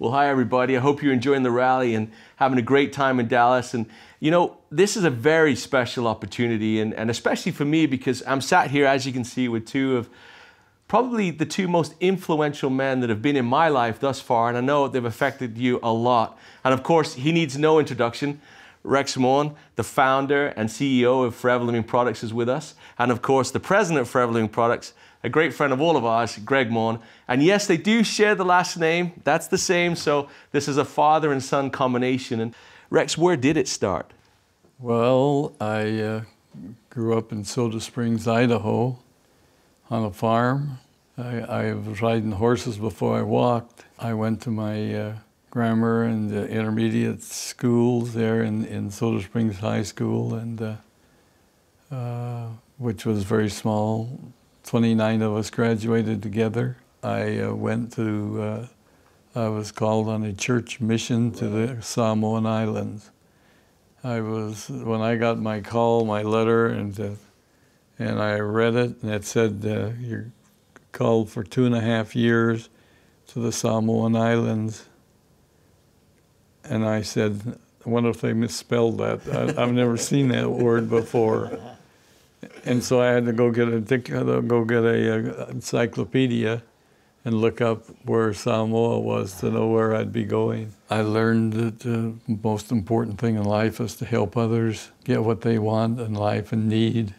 Well, hi everybody. I hope you're enjoying the rally and having a great time in Dallas. And you know, this is a very special opportunity, and especially for me, because I'm sat here, as you can see, with two of probably the two most influential men that have been in my life thus far, and I know they've affected you a lot. And of course, he needs no introduction. Gregg Maughan-nal, the founder and CEO of Forever Living Products, is with us. And of course, the president of Forever Living Products, a great friend of all of ours, Gregg Maughan-nal. And yes, they do share the last name. That's the same. So this is a father and son combination. And Rex, where did it start? Well, I grew up in Soda Springs, Idaho, on a farm. I was riding horses before I walked. I went to my grammar and intermediate schools there in Soda Springs High School, and which was very small. 29 of us graduated together. I was called on a church mission to the Samoan Islands. When I got my call, my letter, and I read it, and it said, you're called for 2.5 years to the Samoan Islands. And I said, I wonder if they misspelled that. I've never seen that word before. And so I had to go get a encyclopedia and look up where Samoa was to know where I'd be going. I learned that the most important thing in life is to help others get what they want in life and need.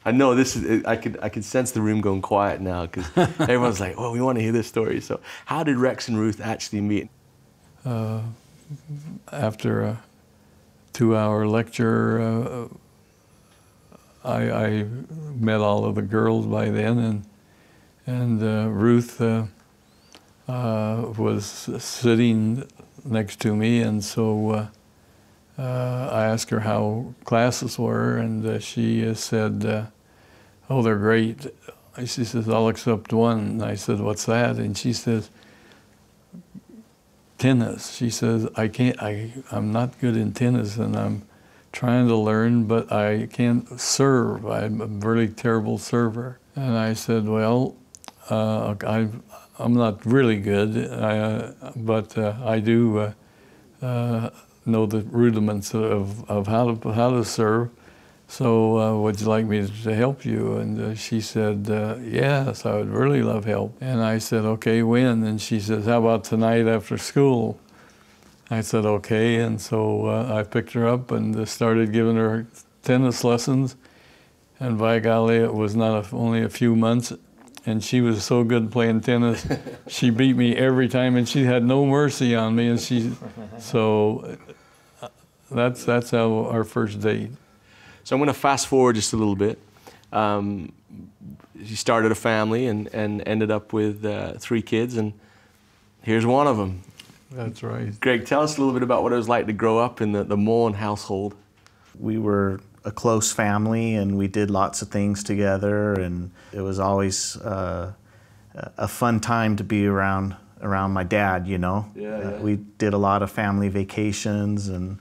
I know this is, I could sense the room going quiet now, because everyone's like, oh, we want to hear this story. So how did Rex and Ruth actually meet? After a 2-hour lecture, I met all of the girls by then, and Ruth was sitting next to me, and so I asked her how classes were, and she said, oh, they're great. She says, all except one. And I said, what's that? And she says, tennis. She says, I'm not good in tennis, and I'm trying to learn, but I can't serve. I'm a really terrible server. And I said, well, I'm not really good, but I do know the rudiments of how to serve. So would you like me to help you? And she said, yes, I would really love help. And I said, okay, when? And she says, how about tonight after school? I said, okay, and so I picked her up and started giving her tennis lessons. And by golly, it was not only a few months, and she was so good playing tennis. She beat me every time, and she had no mercy on me. And so that's how our first date. So I'm going to fast forward just a little bit. She started a family and ended up with 3 kids, and here's one of them. That's right. Greg, tell us a little bit about what it was like to grow up in the Molen household. We were a close family, and we did lots of things together, and it was always a fun time to be around my dad, you know. Yeah. We did a lot of family vacations, and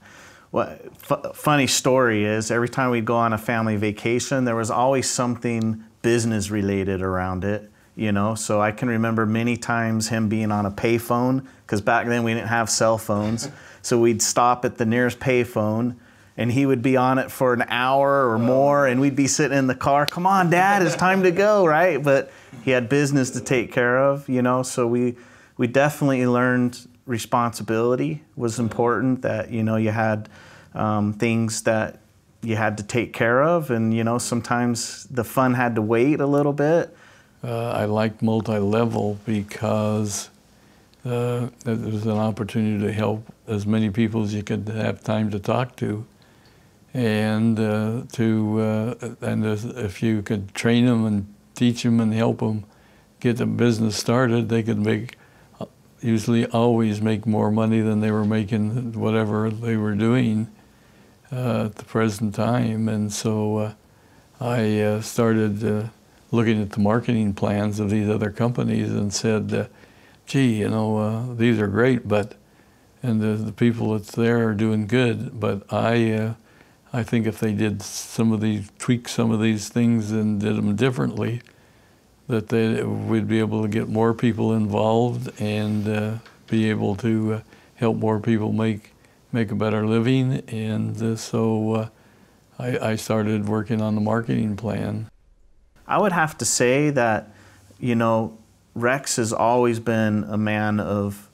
funny story is, every time we'd go on a family vacation, there was always something business related around it. You know, so I can remember many times him being on a payphone, because back then we didn't have cell phones. So we'd stop at the nearest payphone, and he would be on it for an hour or more, and we'd be sitting in the car, come on, Dad, it's time to go, right? But he had business to take care of, you know, so we definitely learned responsibility was important, that, you know, you had things that you had to take care of, and, you know, sometimes the fun had to wait a little bit. I liked multi-level because there was an opportunity to help as many people as you could have time to talk to, and if you could train them and teach them and help them get the business started, they could usually always make more money than they were making whatever they were doing at the present time. And so I started looking at the marketing plans of these other companies and said, gee, you know, these are great, and the people that's there are doing good, but I think if they did tweak some of these things and did them differently, that we'd be able to get more people involved and be able to help more people make a better living. And so I started working on the marketing plan. I would have to say that, you know, Rex has always been a man of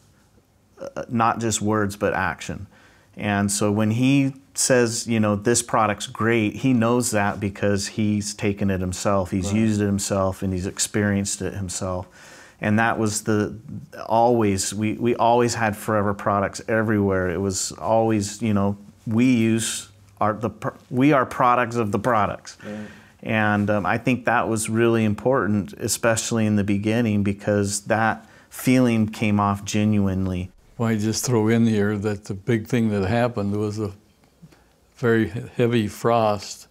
not just words, but action. And so when he says, you know, this product's great, he knows that because he's taken it himself, he's used it himself, and he's experienced it himself. And that was always, we always had Forever products everywhere. It was always, you know, we are products of the products. Right. And I think that was really important, especially in the beginning, because that feeling came off genuinely. Well, I just throw in here that the big thing that happened was a very heavy frost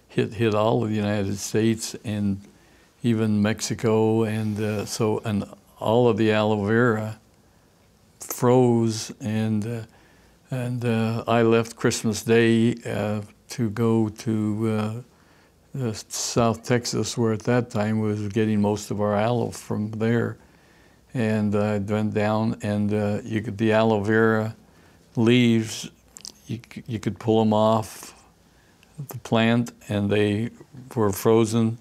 hit all of the United States and even Mexico, and and all of the aloe vera froze, and I left Christmas Day to go to South Texas, where at that time we was getting most of our aloe from there. And I went down, and the aloe vera leaves, you could pull them off the plant, and they were frozen,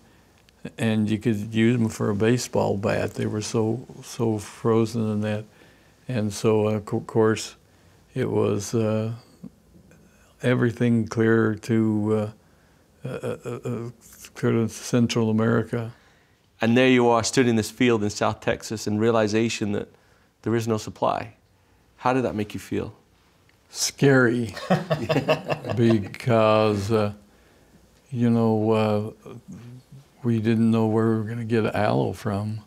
and you could use them for a baseball bat. They were so frozen in that. And so, of course, it was everything clear to Central America. And there you are, stood in this field in South Texas, and realization that there is no supply. How did that make you feel? Scary, because, you know, we didn't know where we were going to get aloe from.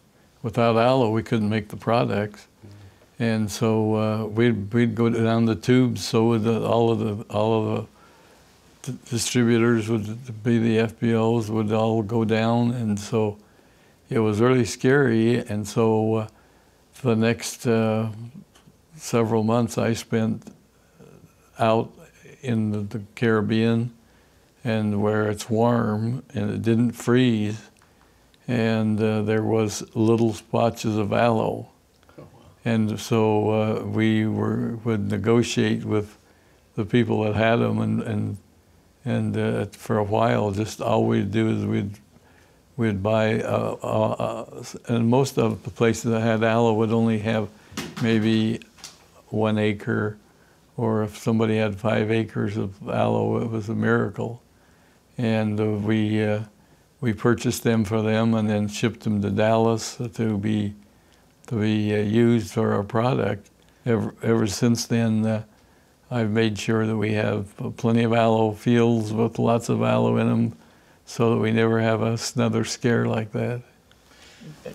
Without aloe, we couldn't make the products. And so we'd go down the tubes, so would all of the distributors would be the FBOs, would all go down, and so it was really scary. And so for the next several months I spent out in the Caribbean, and where it's warm and it didn't freeze, and there was little splotches of aloe. And so we would negotiate with the people that had them, and for a while, just all we'd do is we'd buy, and most of the places that had aloe would only have maybe 1 acre, or if somebody had 5 acres of aloe, it was a miracle. And we purchased them for them, and then shipped them to Dallas to be used for our product. Ever since then, I've made sure that we have plenty of aloe fields with lots of aloe in them, so that we never have another scare like that.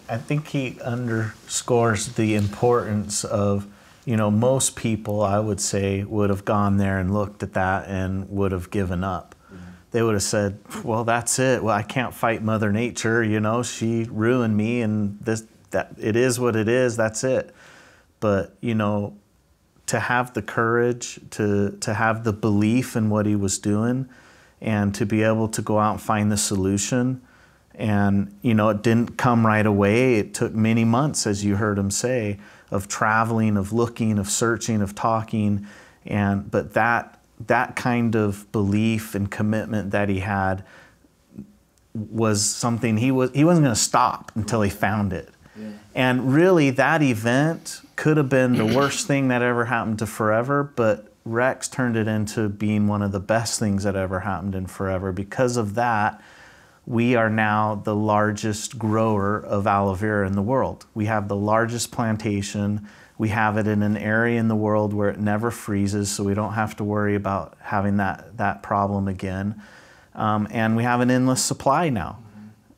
I think he underscores the importance of, you know, most people, I would say, would have gone there and looked at that and would have given up. They would have said, well, that's it. Well, I can't fight Mother Nature, you know, she ruined me, and that it is what it is, that's it. But, you know, to have the courage, to have the belief in what he was doing, and to be able to go out and find the solution. And, you know, it didn't come right away. It took many months, as you heard him say, of traveling, of looking, of searching, of talking. But that kind of belief and commitment that he had was something he wasn't going to stop until he found it. Yeah. And really, that event could have been the worst thing that ever happened to Forever, but Rex turned it into being one of the best things that ever happened in Forever. Because of that, we are now the largest grower of aloe vera in the world. We have the largest plantation. We have it in an area in the world where it never freezes, so we don't have to worry about having that problem again. And we have an endless supply now,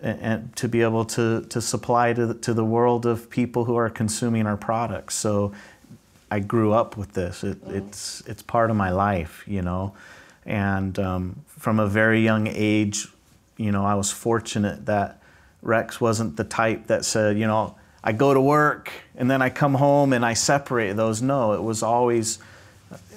and to be able to supply to the world of people who are consuming our products. So I grew up with this. It's part of my life, you know. And from a very young age, you know, I was fortunate that Rex wasn't the type that said, you know, I go to work and then I come home and I separate those. No, it was always,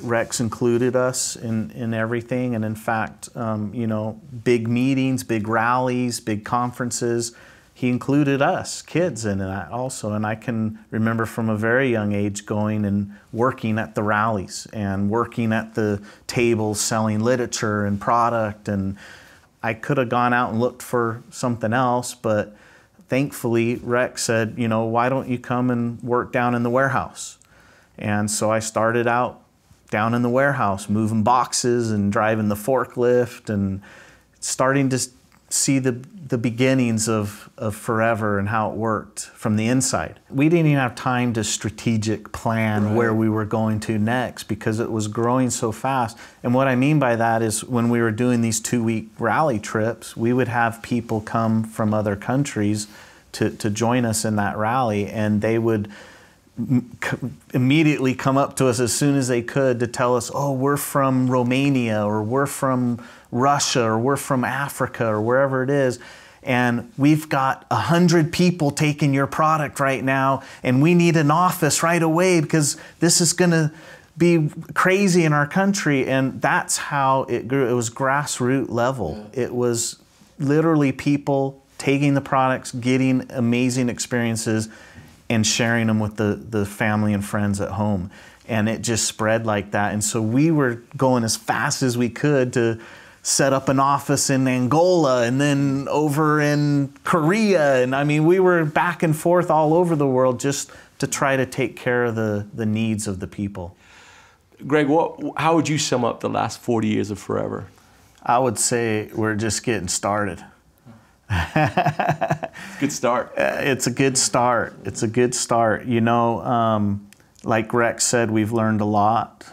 Rex included us in everything. And in fact, you know, big meetings, big rallies, big conferences, he included us, kids, in that also. And I can remember from a very young age going and working at the rallies and working at the tables selling literature and product. And I could have gone out and looked for something else, but thankfully Rex said, you know, why don't you come and work down in the warehouse? And so I started out down in the warehouse, moving boxes and driving the forklift and starting to see the beginnings of Forever and how it worked from the inside. We didn't even have time to strategic plan where we were going to next because it was growing so fast. And what I mean by that is when we were doing these 2-week rally trips, we would have people come from other countries to join us in that rally, and they would immediately come up to us as soon as they could to tell us, oh, we're from Romania, or we're from Russia, or we're from Africa, or wherever it is, and we've got 100 people taking your product right now, and we need an office right away because this is going to be crazy in our country. And that's how it grew. It was grassroots level. It was literally people taking the products, getting amazing experiences, and sharing them with the family and friends at home. And it just spread like that. And so we were going as fast as we could to set up an office in Angola and then over in Korea. And I mean, we were back and forth all over the world just to try to take care of the needs of the people. Gregg, how would you sum up the last 40 years of Forever? I would say we're just getting started. Good start. It's a good start. It's a good start. You know, like Rex said, we've learned a lot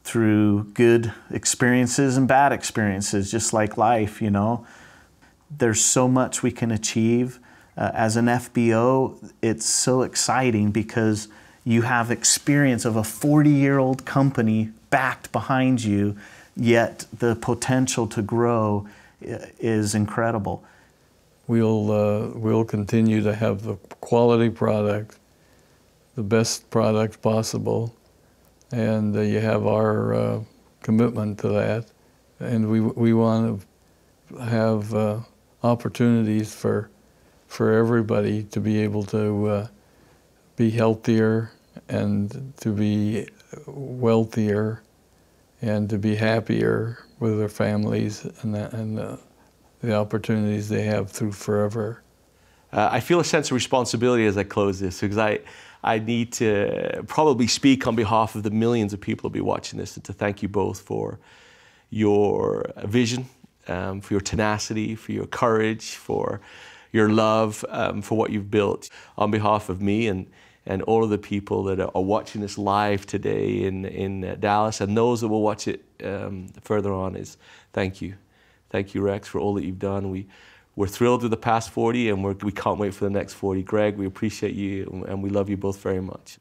through good experiences and bad experiences, just like life, you know. There's so much we can achieve. As an FBO, it's so exciting because you have experience of a 40-year-old company backed behind you, yet the potential to grow is incredible. We'll continue to have the quality product, the best product possible, and you have our commitment to that. And we want to have opportunities for everybody to be able to be healthier and to be wealthier and to be happier with their families and the opportunities they have through Forever. I feel a sense of responsibility as I close this because I need to probably speak on behalf of the millions of people who will be watching this and to thank you both for your vision, for your tenacity, for your courage, for your love, for what you've built. On behalf of me and all of the people that are watching this live today in Dallas and those that will watch it further on is thank you. Thank you, Rex, for all that you've done. We're thrilled with the past 40 and we can't wait for the next 40. Gregg, we appreciate you and we love you both very much.